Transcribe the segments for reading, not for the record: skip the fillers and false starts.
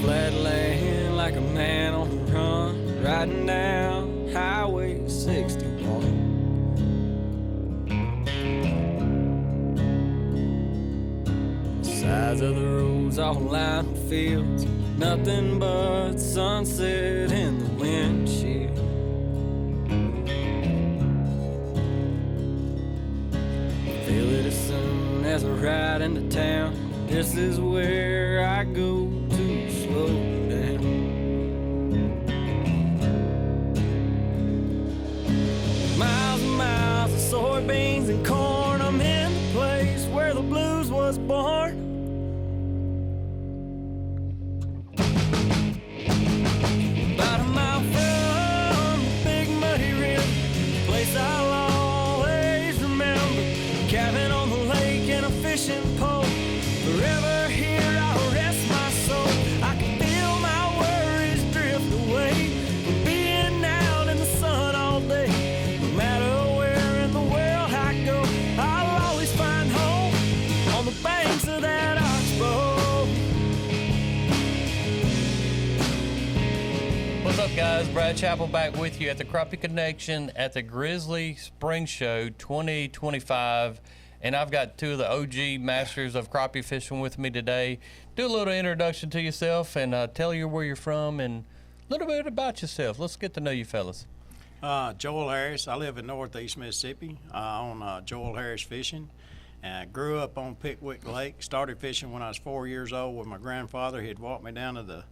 flat land like a man on the run, riding down Highway 61. Sides of the roads all lined with fields, nothing but sunset in the windshield. Feel it as soon as I ride into town. This is where I go to slow down. Miles and miles of soybeans and corn. I'm in the place where the blues was born. About a mile from the big muddy river, place I'll always remember. Cabin on the lake and a fishing pole. Forever here I'll rest my soul. I can feel my worries drift away from being out in the sun all day. No matter where in the world I go, I'll always find home on the banks of that oxbow. What's up, guys? Brad Chappell back with you at the Crappie Connection at the Grizzly Spring Show 2025. And I've got two of the OG masters of crappie fishing with me today. Do a little introduction to yourself and tell you where you're from and a little bit about yourself. Let's get to know you fellas. Joel Harris. I live in Northeast Mississippi. I own Joel Harris Fishing. And I grew up on Pickwick Lake. Started fishing when I was 4 years old with my grandfather. He'd walk me down to the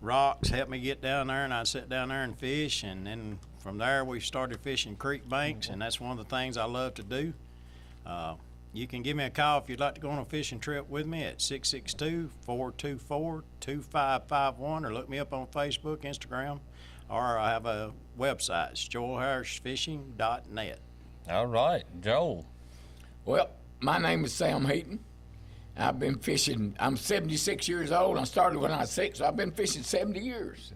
rocks, help me get down there, and I'd sit down there and fish. And then from there, we started fishing creek banks, and that's one of the things I love to do. You can give me a call if you'd like to go on a fishing trip with me at 662-424-2551, or look me up on Facebook, Instagram, or I have a website. It's joelharrisfishing.net. All right, Joel. Well, my name is Sam Heaton. I've been fishing. I'm 76 years old. I started when I was 6, so I've been fishing 70 years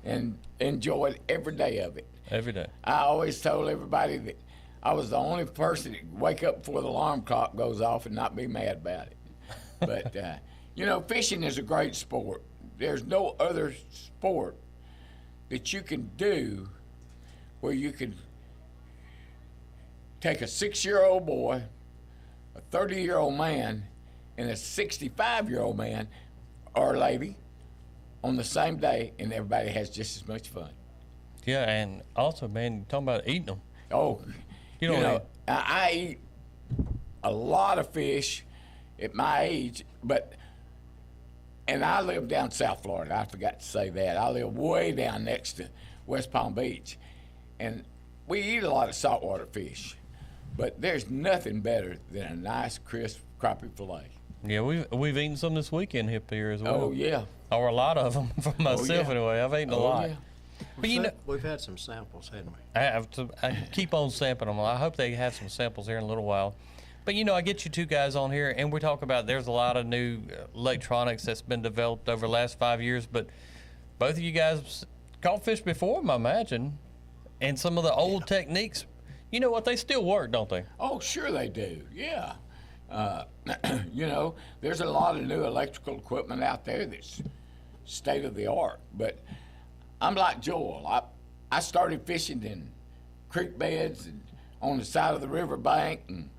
and enjoyed every day of it. Every day. I always told everybody that I was the only person that could wake up before the alarm clock goes off and not be mad about it. But, you know, fishing is a great sport. There's no other sport that you can do where you can take a 6-year-old boy, a 30-year-old man, and a 65-year-old man or lady on the same day, and everybody has just as much fun. Yeah, and also, man, you're talking about eating them. Oh, You know, I eat a lot of fish at my age, and I live down South Florida. I forgot to say that. I live way down next to West Palm Beach, and we eat a lot of saltwater fish, but there's nothing better than a nice, crisp crappie fillet. Yeah, we've eaten some this weekend here as well. Oh, yeah. Or a lot of them for myself anyway. I've eaten a lot. Yeah. But you know, We've had some samples, haven't we? I keep on sampling them. I hope they have some samples here in a little while. But you know, I get you two guys on here, and we talk about there's a lot of new electronics that's been developed over the last 5 years. But both of you guys caught fish before, I imagine, and some of the old techniques. You know what? They still work, don't they? Oh, sure they do. Yeah. You know, there's a lot of new electrical equipment out there that's state of the art, but I'm like Joel. I started fishing in creek beds and on the side of the riverbank, and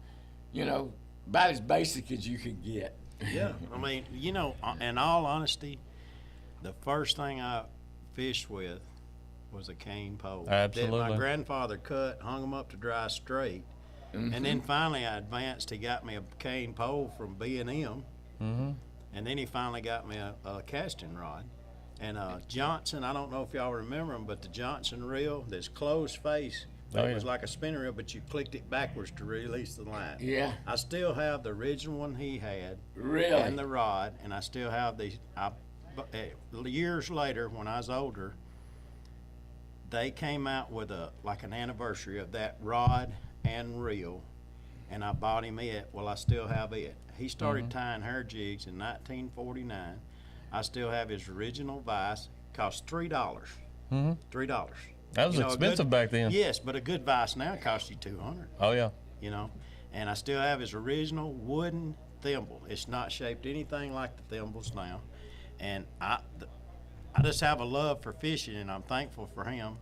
you know, about as basic as you can get. Yeah, I mean, you know, in all honesty, the first thing I fished with was a cane pole. Absolutely. That my grandfather cut, hung them up to dry straight, and then finally I advanced. He got me a cane pole from B&M, and then he finally got me a casting rod. And Johnson, I don't know if y'all remember them, but the Johnson reel, this closed face, it was like a spinning reel, but you clicked it backwards to release the line. Yeah. I still have the original one he had. Really? And the rod, and I still have these. Years later, when I was older, they came out with like an anniversary of that rod and reel, and I bought him it. Well, I still have it. He started tying hair jigs in 1949. I still have his original vise. Cost $3. $3. That was expensive back then. Yes, but a good vise now costs you $200. Oh yeah. You know, and I still have his original wooden thimble. It's not shaped anything like the thimbles now, and I just have a love for fishing, and I'm thankful for him.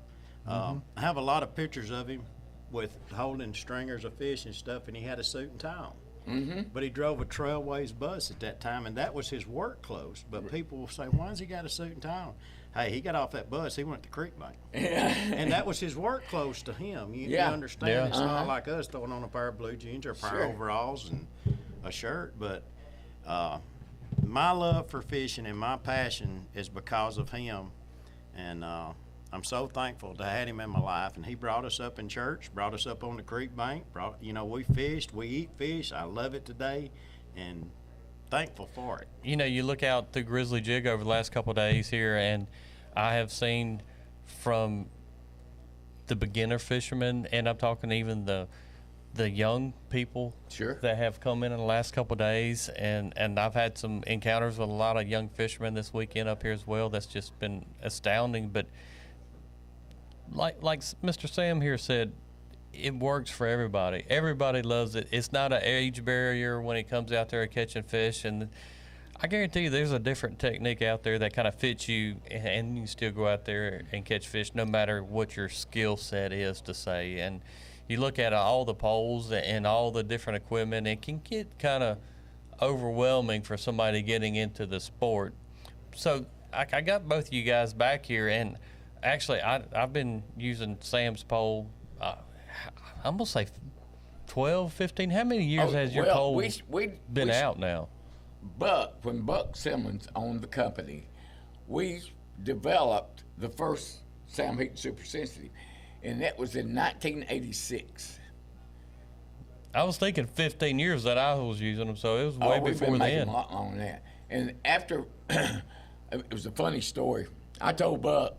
I have a lot of pictures of him with holding stringers of fish and stuff, and he had a suit and tie on. But he drove a Trailways bus at that time, and that was his work clothes. But people will say, why has he got a suit and tie on? Hey, he got off that bus, he went to Creek Bank. And that was his work clothes to him. You understand? Yeah. It's not like us throwing on a pair of blue jeans or a pair of overalls and a shirt. But my love for fishing and my passion is because of him. And I'm so thankful to have him in my life. And he brought us up in church, brought us up on the creek bank. We fished, we eat fish. I love it today, and thankful for it. You look out through Grizzly Jig over the last couple of days here, and I have seen from the beginner fishermen, and I'm talking even the young people that have come in the last couple of days, and I've had some encounters with a lot of young fishermen this weekend up here as well. That's just been astounding. But like Mr. Sam here said, it works for everybody. Everybody loves it. It's not an age barrier when it comes out there catching fish, and I guarantee you there's a different technique out there that kind of fits you, and you can still go out there and catch fish no matter what your skill set is, to say. And you look at all the poles and all the different equipment, it can get kind of overwhelming for somebody getting into the sport. So I got both of you guys back here, and actually I've been using Sam's pole, I'm going to say 12, 15. How many years has your pole been out now? When Buck Simmons owned the company, we developed the first Sam Heat Super Sensitive, and that was in 1986. I was thinking 15 years that I was using them, so it was way we've before been making then. a lot longer than that. And after, it was a funny story. I told Buck,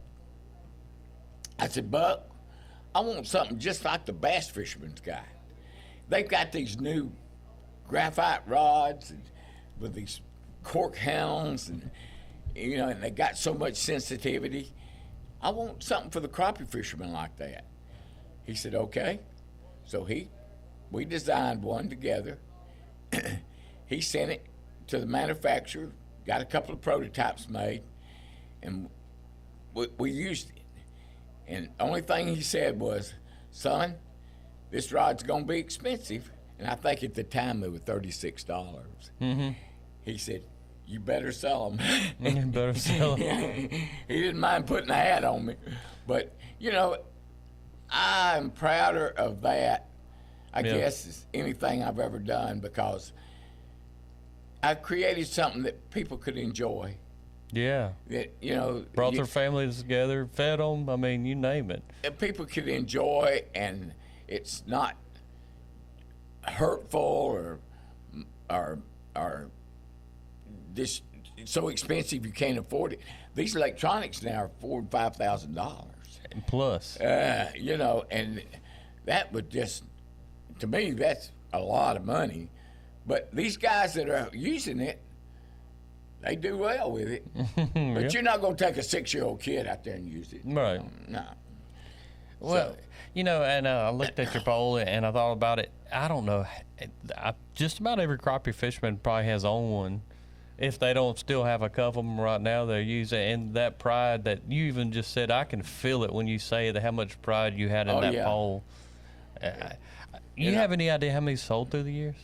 I said, Buck, I want something just like the bass fisherman's got. They've got these new graphite rods and with these cork hounds, and and they got so much sensitivity. I want something for the crappie fishermen like that. He said, okay. So we designed one together. He sent it to the manufacturer, got a couple of prototypes made, and we used it. And the only thing he said was, son, this rod's going to be expensive. And I think at the time they were $36. Mm-hmm. He said, you better sell them. You better sell them. He didn't mind putting a hat on me. But, I'm prouder of that, I guess, as anything I've ever done, because I created something that people could enjoy. Yeah. That, brought their families together, fed them, I mean, you name it. People could enjoy, and it's not hurtful or this so expensive you can't afford it. These electronics now are $4,000 and $5,000. And plus. And that would just, to me, that's a lot of money. But these guys that are using it, they do well with it. But you're not going to take a 6-year-old kid out there and use it. Right. No. Well, and I looked at your pole and I thought about it. I don't know. Just about every crappie fisherman probably has owned one. If they don't still have a couple of them right now, they're using it. And that pride that you even just said, I can feel it when you say that, how much pride you had in that pole. You have any idea how many sold through the years?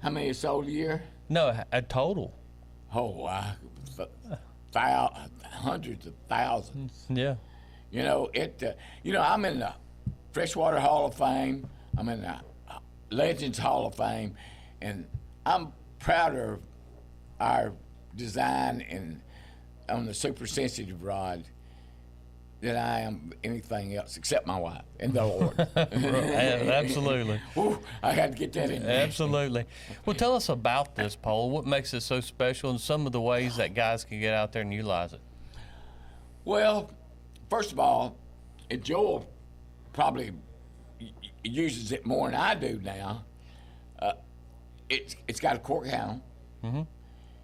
How many sold a year? No, a total. Oh, hundreds of thousands. Yeah. I'm in the Freshwater Hall of Fame. I'm in the Legends Hall of Fame, and I'm prouder of our design and on the super sensitive rod than I am anything else except my wife and the Lord. Absolutely. Ooh, I had to get that in there. Absolutely. Well, tell us about this pole. What makes it so special, and some of the ways that guys can get out there and utilize it? Well, first of all, and Joel probably uses it more than I do now. It's got a cork hound. Mm-hmm.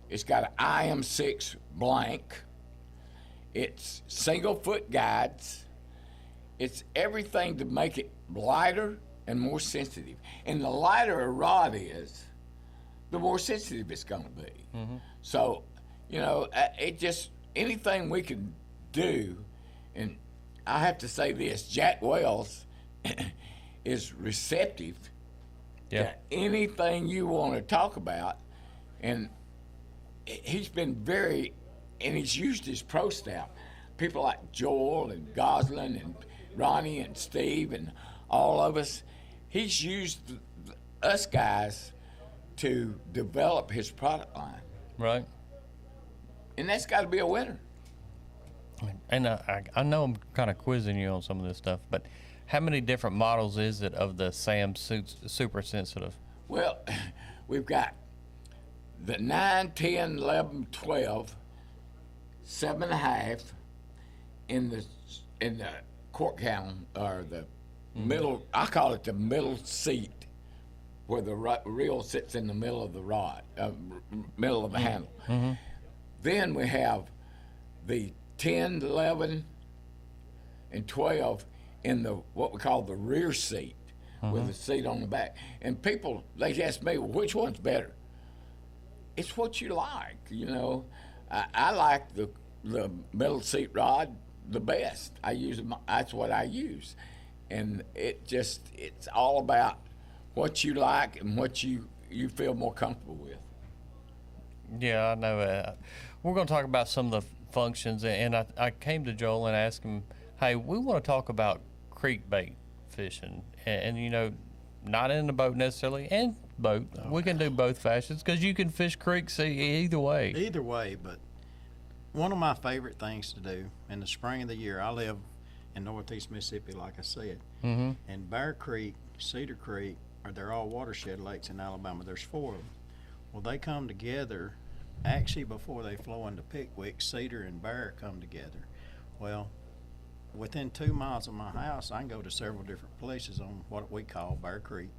It's got an IM6 blank. It's single foot guides. It's everything to make it lighter and more sensitive. And the lighter a rod is, the more sensitive it's going to be. Mm-hmm. So, it just, anything we can do, and I have to say this: Jack Wells is receptive Yeah. to anything you want to talk about, and he's been and he's used his pro staff. People like Joel and Goslin and Ronnie and Steve and all of us. He's used us guys to develop his product line, Right. and that's got to be a winner. And I know I'm kind of quizzing you on some of this stuff, but how many different models is it of the Sam Super Sensitive? Well, we've got the 9, 10, 11, 12, 7.5 in the court gown, or the middle. I call it the middle seat, where the reel sits in the middle of the rod, middle of the handle. Then we have the 10, 11, and 12 in the what we call the rear seat, with the seat on the back. And people, they ask me, well, which one's better? It's what you like, you know. I like the middle seat rod the best. That's what I use, and it's all about what you like and what you feel more comfortable with. Yeah, I know. We're going to talk about some of the functions, and I came to Joel and asked him, hey, we want to talk about creek bait fishing, and you know, not in the boat necessarily, and boat. We can do both fashions, because you can fish creeks either way. Either way, but one of my favorite things to do in the spring of the year, I live in northeast Mississippi, like I said, and Bear Creek, Cedar Creek, they're all watershed lakes in Alabama. There's 4 of them. Well, they come together actually before they flow into Pickwick. Cedar and Bear come together. Well, within 2 miles of my house, I can go to several different places on what we call Bear Creek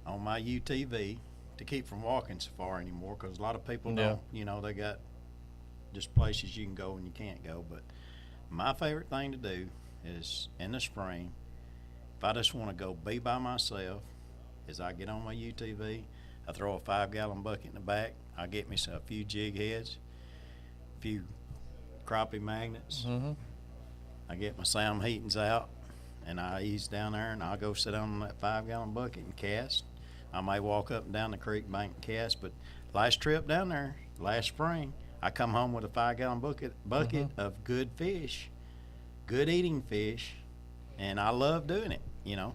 on my UTV to keep from walking so far anymore, because a lot of people don't, you know, they got just places you can go and you can't go. But my favorite thing to do is in the spring, if I just want to go be by myself, is I get on my UTV, I throw a 5-gallon bucket in the back, I get me a few jig heads, a few crappie magnets, I get my Sam Heatons out, and I ease down there, and I'll go sit on that 5-gallon bucket and cast. I may walk up and down the creek bank and cast, but last trip down there, last spring, I come home with a 5-gallon bucket of good fish, good eating fish, and I love doing it, you know.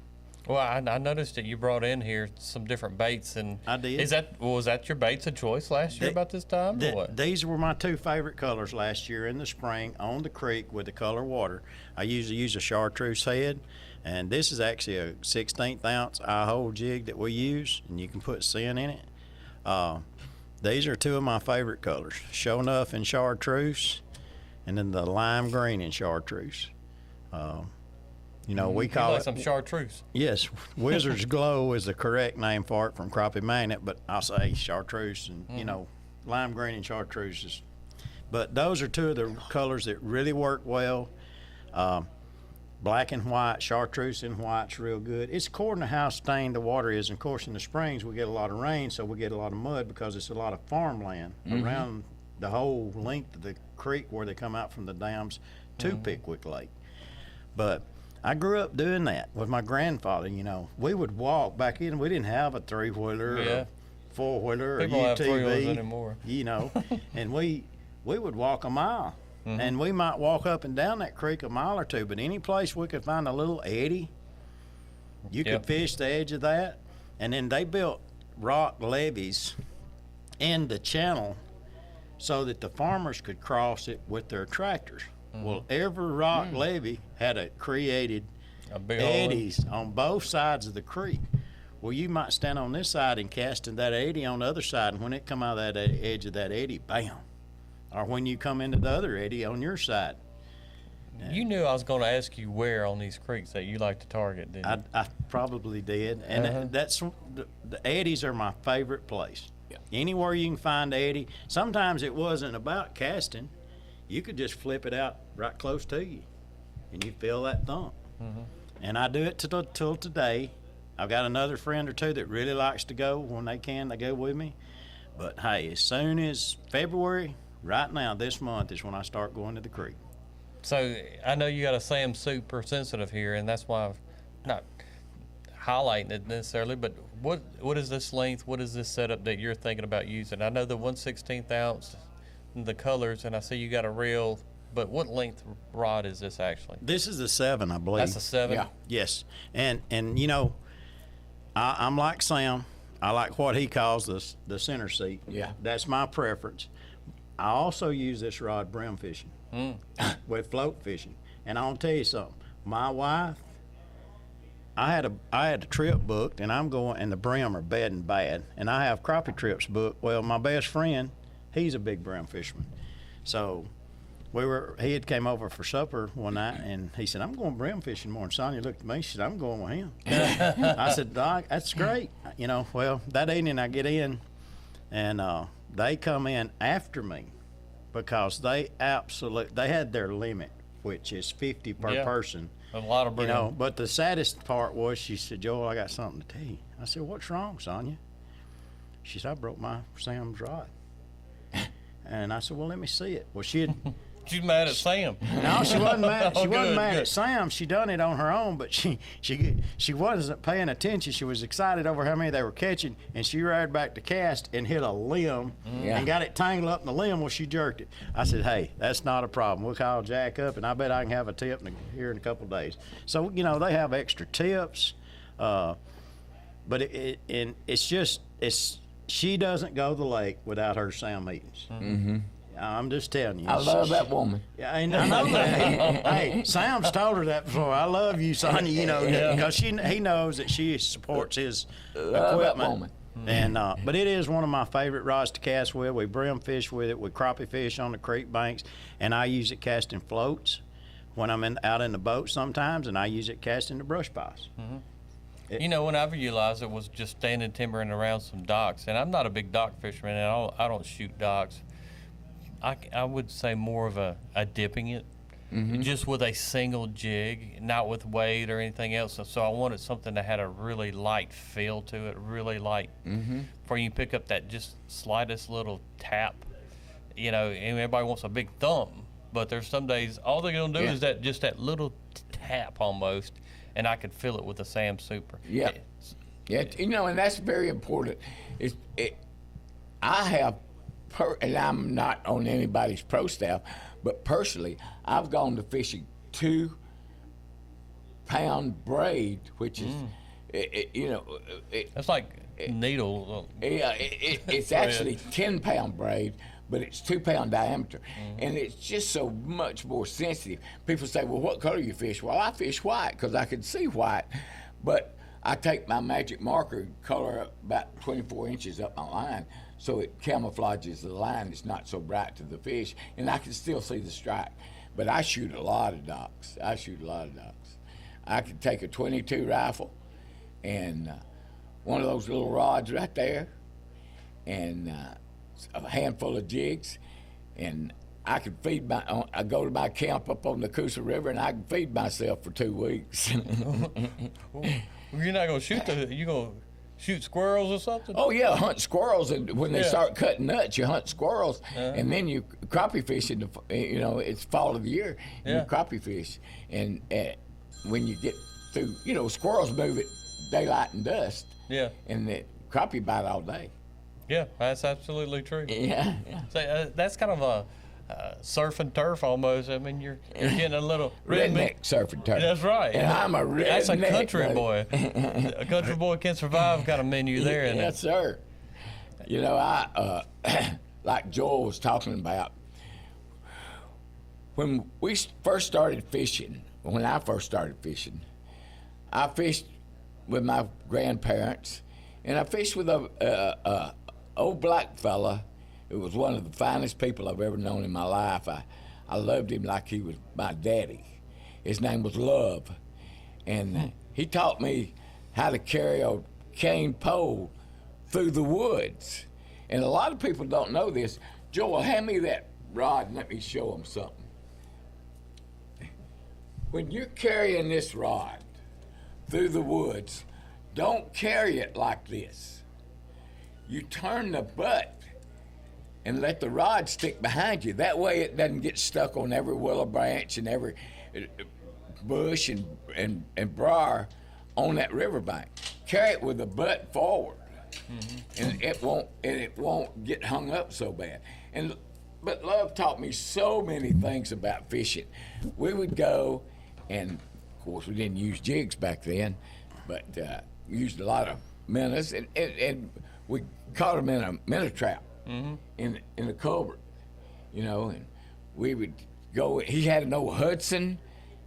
Well, I noticed that you brought in here some different baits, and I did. Was that your baits of choice last year about this time, or what? These were my 2 favorite colors last year in the spring on the creek with the color water. I usually use a chartreuse head, and this is actually a 1/16 ounce eye-hole jig that we use, and you can put sin in it. These are 2 of my favorite colors, Show Enough in chartreuse, and then the lime green in chartreuse. You know, we call it some chartreuse. Yes, Wizard's Glow is the correct name for it from Crappie Magnet, but I'll say chartreuse and, you know, lime green and chartreuse is. But those are 2 of the colors that really work well. Black and white, chartreuse and white's real good. It's according to how stained the water is. And of course, in the springs, we get a lot of rain, so we get a lot of mud because it's a lot of farmland around the whole length of the creek where they come out from the dams to Pickwick Lake. But I grew up doing that with my grandfather. You know, we would walk back in. We didn't have a 3-wheeler, or a 4-wheeler, or People don't have 3-wheelers UTV anymore. You know, and we would walk a mile, and we might walk up and down that creek a mile or 2. But any place we could find a little eddy, you could fish the edge of that. And then they built rock levees in the channel so that the farmers could cross it with their tractors. Well, every rock levee had created eddies on both sides of the creek. Well, you might stand on this side and cast in that eddy on the other side, and when it come out of that edge of that eddy, bam. Or when you come into the other eddy on your side. You knew I was going to ask you where on these creeks that you like to target, didn't you? I probably did, and that's the eddies are my favorite place. Yeah. Anywhere you can find eddy. Sometimes it wasn't about casting. You could just flip it out right close to you, and you feel that thump. And I do it till today. I've got another friend or 2 that really likes to go. When they can, they go with me. But hey, as soon as February, right now, this month is when I start going to the creek. So I know you got a Sam super sensitive here, and that's why I'm not highlighting it necessarily. But what is this length? What is this setup that you're thinking about using? I know the 1/16 ounce, the colors, and I see you got a reel. But what length rod is this actually? This is a 7, I believe. That's a 7. Yeah. Yes, and you know, I'm like Sam. I like what he calls the center seat. Yeah. That's my preference. I also use this rod brim fishing with float fishing, and I'll tell you something. My wife, I had a trip booked, and I'm going, and the brim are bad and bad, and I have crappie trips booked. Well, my best friend, he's a big brim fisherman, so. He had came over for supper one night, and he said, "I'm going brim fishing more." And Sonia looked at me. She said, "I'm going with him." I said, "Doc, that's great." You know, well, that evening I get in, and they come in after me because they had their limit, which is 50 per person. A lot of brim. You know, but the saddest part was she said, "Joel, I got something to tell you." I said, "What's wrong, Sonia?" She said, "I broke my Sam's rod." And I said, "Well, let me see it." Well, she had. She's mad at Sam. No, she wasn't mad. She Oh, wasn't good, mad good. at Sam. She done it on her own, but she wasn't paying attention. She was excited over how many they were catching, and she rode back to cast and hit a limb Yeah. and got it tangled up in the limb. Well, she jerked it. I said, "Hey, that's not a problem. We'll call Jack up, and I bet I can have a tip here in a couple of days." So you know they have extra tips, but she doesn't go to the lake without her Sam meetings. Mm-hmm. I'm just telling you. I love that woman. Yeah, I know that. Hey, Sam's told her that before. I love you, Sonia. You know, because he knows that she supports his Love that equipment. woman. And but it is one of my favorite rods to cast with. We brim fish with it. We crappie fish on the creek banks, and I use it casting floats when I'm out in the boat sometimes, and I use it casting the brush piles. You know, when I realized it was just standing timbering around some docks, and I'm not a big dock fisherman, and I don't shoot docks. I would say more of a dipping it, just with a single jig, not with weight or anything else. So I wanted something that had a really light feel to it, really light, where you pick up that just slightest little tap. You know, and everybody wants a big thump, but there's some days all they're gonna do is that little tap almost, and I could feel it with the Sam Super. Yeah. Yeah, you know, and that's very important. I have, and I'm not on anybody's pro staff, but personally, I've gone to fishing 2-pound braid, which is, That's like needle. it's actually 10-pound braid, but it's 2-pound diameter, and it's just so much more sensitive. People say, "Well, what color you fish?" Well, I fish white because I can see white, but I take my magic marker and color up about 24 inches up my line, so it camouflages the line. It's not so bright to the fish, and I can still see the strike. But I shoot a lot of docks. I could take a .22 rifle and one of those little rods right there, and a handful of jigs, and I could feed I go to my camp up on the Coosa River, and I can feed myself for 2 weeks. You're not gonna shoot you gonna shoot squirrels or something? Oh yeah, hunt squirrels, and when they start cutting nuts, you hunt squirrels, and then you crappie fish it's fall of the year, and you crappie fish, and when you get through, squirrels move at daylight and dusk, and the crappie bite all day. Yeah, that's absolutely true. Yeah. So, that's kind of a surf and turf almost. I mean, you're getting a little redneck surf and turf. That's right. And I'm a redneck. That's a country buddy. boy. A country boy can survive kind of menu there, isn't Yes, sir. I like Joel was talking about, when I first started fishing, I fished with my grandparents, and I fished with a old black fella. It was one of the finest people I've ever known in my life. I loved him like he was my daddy. His name was Love, and he taught me how to carry a cane pole through the woods. And a lot of people don't know this. Joel, hand me that rod and let me show them something. When you're carrying this rod through the woods, don't carry it like this. You turn the butt and let the rod stick behind you. That way it doesn't get stuck on every willow branch and every bush and briar on that riverbank. Carry it with the butt forward, and it won't get hung up so bad. But Love taught me so many things about fishing. We would go, and of course we didn't use jigs back then, but we used a lot of minnows, and we caught them in a minnow trap in the culvert, you know, and we would go. He had an old Hudson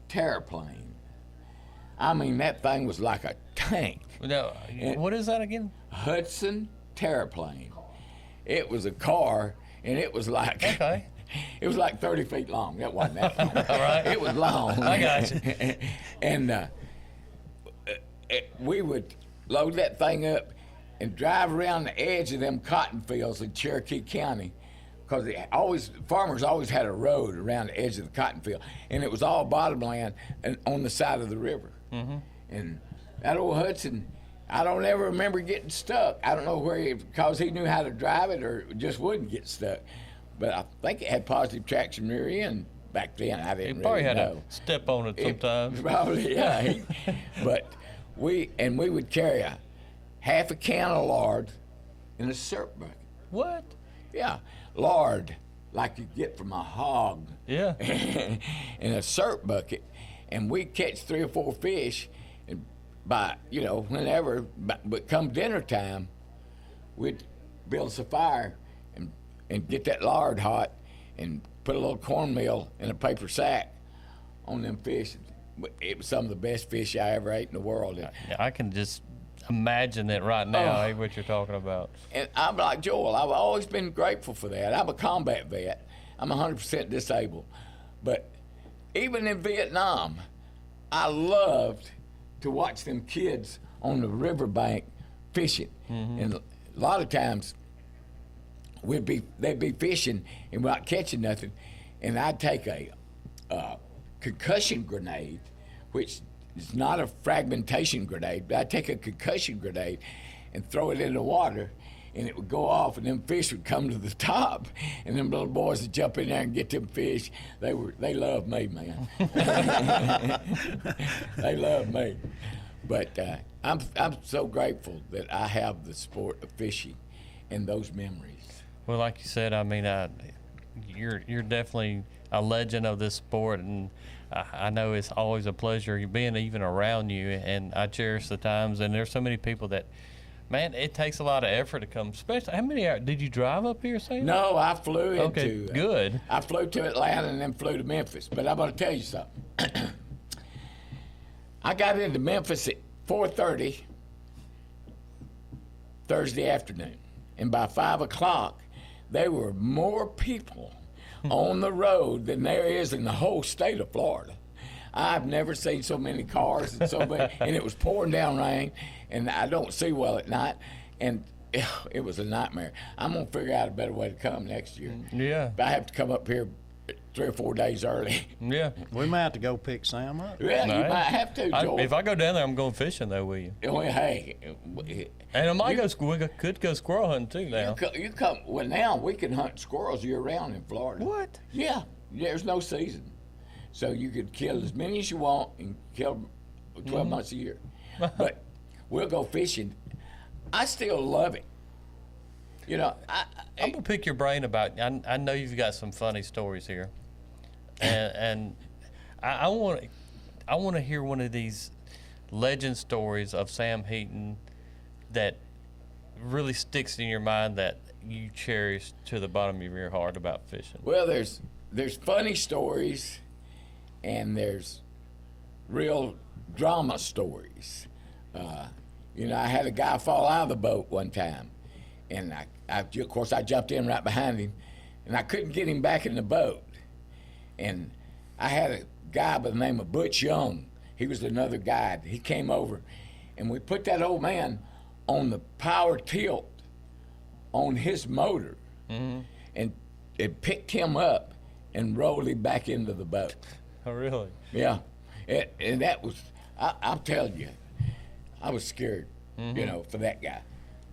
terraplane. I mean, that thing was like a tank. No, what is that again? Hudson terraplane. It was a car, and it was like Okay. it was like 30 feet long. That wasn't that long. All right. It was long. I got you. And we would load that thing up and drive around the edge of them cotton fields in Cherokee County, because farmers always had a road around the edge of the cotton field, and it was all bottomland and on the side of the river. And that old Hudson, I don't ever remember getting stuck. I don't know because he knew how to drive it or just wouldn't get stuck. But I think it had positive traction rear end back then. I didn't You probably really had know. to step on it sometimes. Probably, yeah. But we would carry a half a can of lard in a syrup bucket. What? Yeah, lard, like you get from a hog. Yeah. In a syrup bucket, and we'd catch 3 or 4 fish, and by, whenever, but come dinner time, we'd build us a fire and get that lard hot and put a little cornmeal in a paper sack on them fish. It was some of the best fish I ever ate in the world. I can just imagine it right now, what you're talking about. And I'm like Joel, I've always been grateful for that. I'm a combat vet. I'm 100% disabled. But even in Vietnam, I loved to watch them kids on the riverbank fishing. And a lot of times they'd be fishing and we're not catching nothing, and I'd take a concussion grenade, which is not a fragmentation grenade, but I'd take a concussion grenade and throw it in the water, and it would go off, and them fish would come to the top, and them little boys would jump in there and get them fish. They loved me, man. They loved me. But I'm so grateful that I have the sport of fishing and those memories. Well, like you said, I mean, you're definitely a legend of this sport, and I know it's always a pleasure being even around you, and I cherish the times. And there's so many people that, man, it takes a lot of effort to come. Especially, how many hours did you drive up here, Sam? No, I flew Okay, good. I flew to Atlanta and then flew to Memphis. But I'm going to tell you something. I got into Memphis at 4:30 Thursday afternoon, and by 5 o'clock, there were more people on the road than there is in the whole state of Florida. I've never seen so many cars and and it was pouring down rain, and I don't see well at night, and it was a nightmare. I'm gonna figure out a better way to come next year. Yeah. I have to come up here 3 or 4 days early. Yeah. We might have to go pick Sam up. Yeah, All you right. might have to, Joel. If I go down there, I'm going fishing though, will you? Well, hey, And I might could go squirrel hunting too now. you come. Well, now we can hunt squirrels year round in Florida. What? Yeah, there's no season, so you could kill as many as you want and kill 12 months a year. But we'll go fishing. I still love it. I'm gonna pick your brain about. I know you've got some funny stories here, and I want to hear one of these legend stories of Sam Heaton that really sticks in your mind that you cherish to the bottom of your heart about fishing. Well, there's funny stories, and there's real drama stories. I had a guy fall out of the boat one time, and of course I jumped in right behind him, and I couldn't get him back in the boat. And I had a guy by the name of Butch Young. He was another guide. He came over, and we put that old man on the power tilt on his motor, and it picked him up and rolled him back into the boat. Oh, really? Yeah, and that was, I'm telling you, I was scared, for that guy.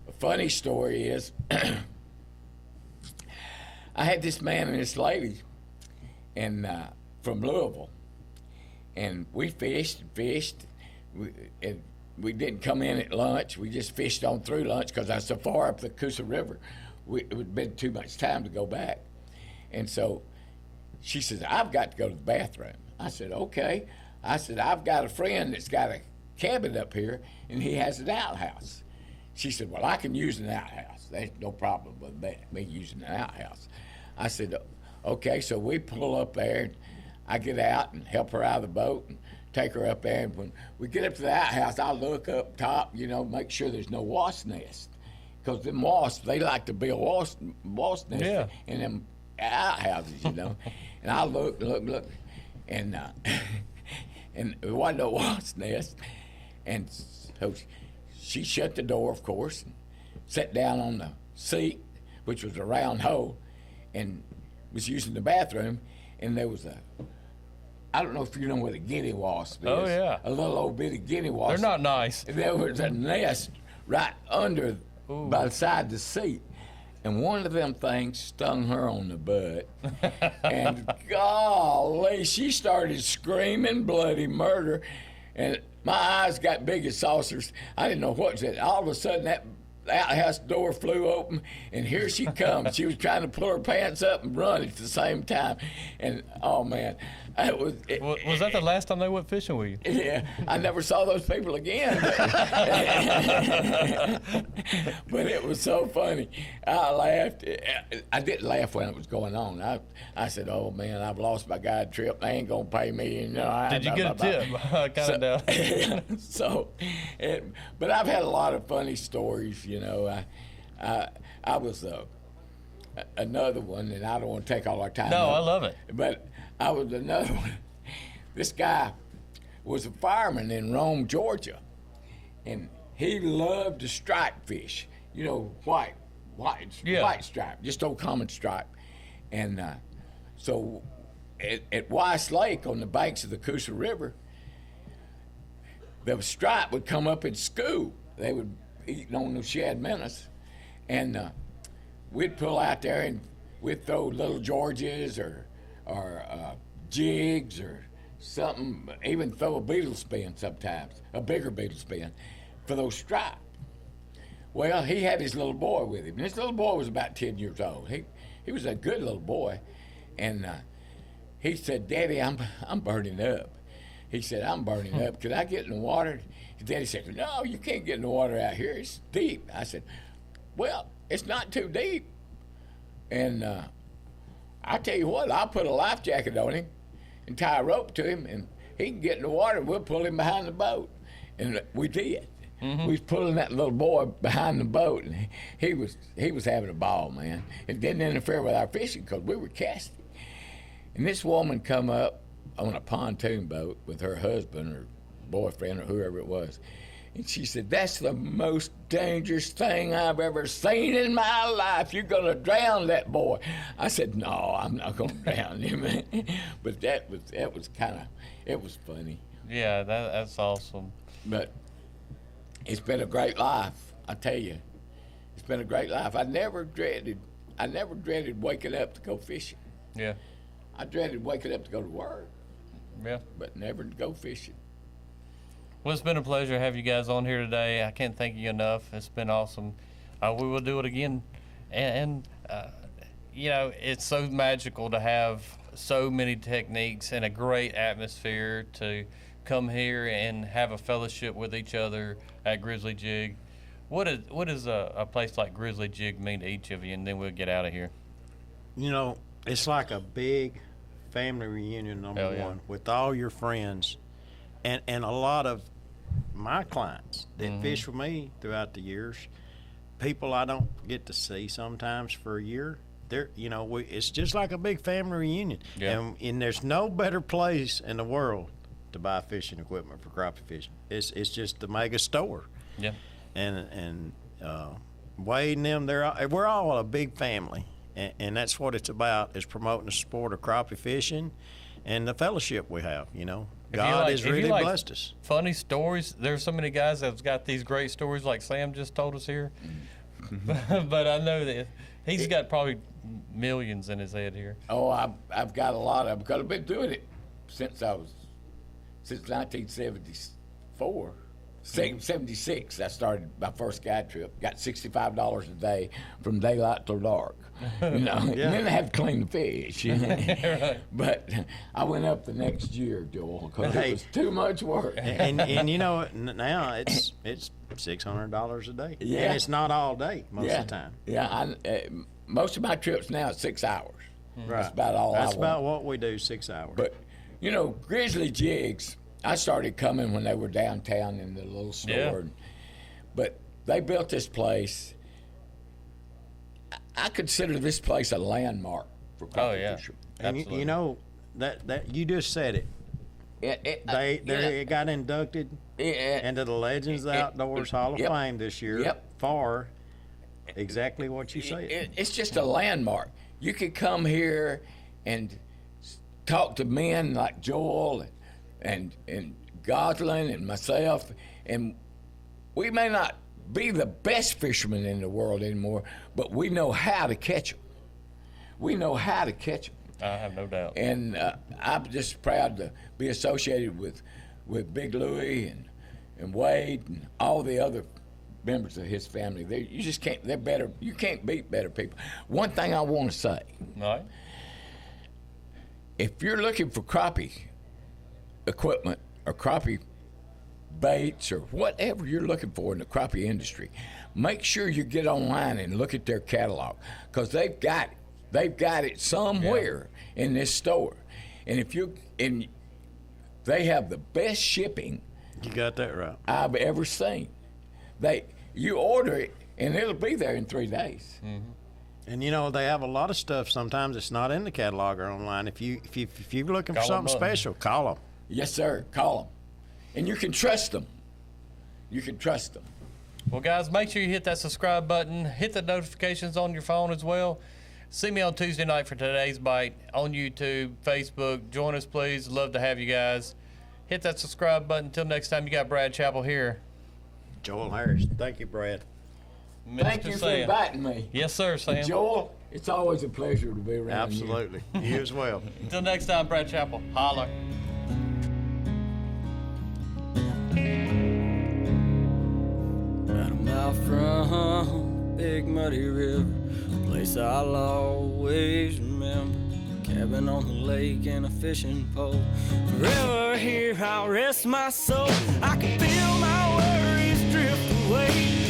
A funny story is, I had this man and this lady, and from Louisville, and we fished and fished. We didn't come in at lunch. We just fished on through lunch because I was so far up the Coosa River. It would have been too much time to go back. And so she says, I've got to go to the bathroom. I said, okay. I said, I've got a friend that's got a cabin up here, and he has an outhouse. She said, well, I can use an outhouse. There's no problem with that, me using an outhouse. I said, okay. So we pull up there, and I get out and help her out of the boat and take her up there. And when we get up to the outhouse, I look up top, make sure there's no wasp nest. Because them wasps, they like to build wasp nests in them outhouses, And I look, and and there wasn't no wasp nest. And so she shut the door, of course, and sat down on the seat, which was a round hole, and was using the bathroom. And there was I don't know if you know what a guinea wasp is. Oh, yeah. A little old bitty guinea wasp. They're not nice. There was a nest right under by the side of the seat. And one of them things stung her on the butt. And golly, she started screaming bloody murder. And my eyes got big as saucers. I didn't know what to say. All of a sudden, that outhouse door flew open, and here she comes. She was trying to pull her pants up and run at the same time. And, oh, man. Was that the last time they went fishing with you? Yeah, I never saw those people again. But it was so funny. I laughed. I didn't laugh when it was going on. I said, "Oh man, I've lost my guide trip. They ain't gonna pay me." Did you get a tip? Kind of doubt. But I've had a lot of funny stories. I was another one, and I don't want to take all our time. No, I love it. But I was another one. This guy was a fireman in Rome, Georgia, and he loved to stripe fish. White stripe, just old common stripe. And so at Weiss Lake on the banks of the Coosa River, the stripe would come up in school. They would eat on the shad minnows, and we'd pull out there and we'd throw little Georges or jigs or something, even throw a beetle spin sometimes, a bigger beetle spin, for those stripes. Well, he had his little boy with him. This little boy was about 10 years old. He was a good little boy. And he said, Daddy, I'm burning up. He said, I'm burning up. Could I get in the water? His daddy said, no, you can't get in the water out here. It's deep. I said, well, it's not too deep. And I tell you what, I'll put a life jacket on him and tie a rope to him, and he can get in the water, and we'll pull him behind the boat. And we did. Mm-hmm. We was pulling that little boy behind the boat, and he was having a ball, man. It didn't interfere with our fishing because we were casting. And this woman come up on a pontoon boat with her husband or boyfriend or whoever it was. And she said, that's the most dangerous thing I've ever seen in my life. You're going to drown that boy. I said, no, I'm not going to drown him. But that was kind of, it was funny. Yeah, that's awesome. But it's been a great life, I tell you. It's been a great life. I never dreaded waking up to go fishing. Yeah. I dreaded waking up to go to work. Yeah. But never to go fishing. Well, it's been a pleasure to have you guys on here today. I can't thank you enough. It's been awesome. We will do it again. And it's so magical to have so many techniques and a great atmosphere to come here and have a fellowship with each other at Grizzly Jig. What does a place like Grizzly Jig mean to each of you? And then we'll get out of here. It's like a big family reunion, number one, with all your friends. And a lot of my clients that fish with me throughout the years, people I don't get to see sometimes for a year, it's just like a big family reunion. Yeah. And there's no better place in the world to buy fishing equipment for crappie fishing. It's just the mega store. Yeah. And Wade and them, we're all a big family. And that's what it's about, is promoting the sport of crappie fishing and the fellowship we have, God has really blessed us. Funny stories. There's so many guys that've got these great stories like Sam just told us here. But I know that he's got probably millions in his head here. Oh, I've got a lot of them because I've been doing it since 1974. 76, I started my first guide trip. Got $65 a day from daylight till dark. And then I had to clean the fish. Right. But I went up the next year, Joel, because it was too much work. And you know now it's $600 a day. Yeah. And it's not all day most of the time. Yeah, most of my trips now is 6 hours. Right. That's about all That's I about want. what we do, 6 hours. But grizzly jigs, I started coming when they were downtown in the little store. Yeah. But they built this place. I consider this place a landmark for crappie yeah. fishermen. and Absolutely. you know that you just said it. It got inducted into the Legends of the Outdoors Hall of Yep. Fame this year Yep. for exactly what you said. It's just a landmark. You could come here and talk to men like Joel and Goslin and myself, and we may not be the best fishermen in the world anymore, but we know how to catch them. We know how to catch them. I have no doubt. And I'm just proud to be associated with Big Louie and Wade and all the other members of his family. You just can't. They're better. You can't beat better people. One thing I want to say: All right. if you're looking for crappie equipment or crappie baits or whatever you're looking for in the crappie industry, make sure you get online and look at their catalog, because they've got it. They've got it somewhere in this store, and they have the best shipping You got that right. I've ever seen. You order it and it'll be there in 3 days. And they have a lot of stuff sometimes that's not in the catalog or online. If you're looking for Call 'em something up. special, call them. Yes, sir. Call them, and you can trust them. You can trust them. Well, guys, make sure you hit that subscribe button. Hit the notifications on your phone as well. See me on Tuesday night for Today's Bite on YouTube, Facebook. Join us, please. Love to have you guys. Hit that subscribe button. Until next time, you got Brad Chappell here. Joel Harris. Thank you, Brad. Thank Mr. you for Sam. inviting me. Yes, sir, Sam. Joel, it's always a pleasure to be around you. Absolutely. You as well. Until next time, Brad Chappell. Holler. About a mile from Big Muddy River, a place I'll always remember. Cabin on the lake and a fishing pole. Forever here I'll rest my soul. I can feel my worries drift away.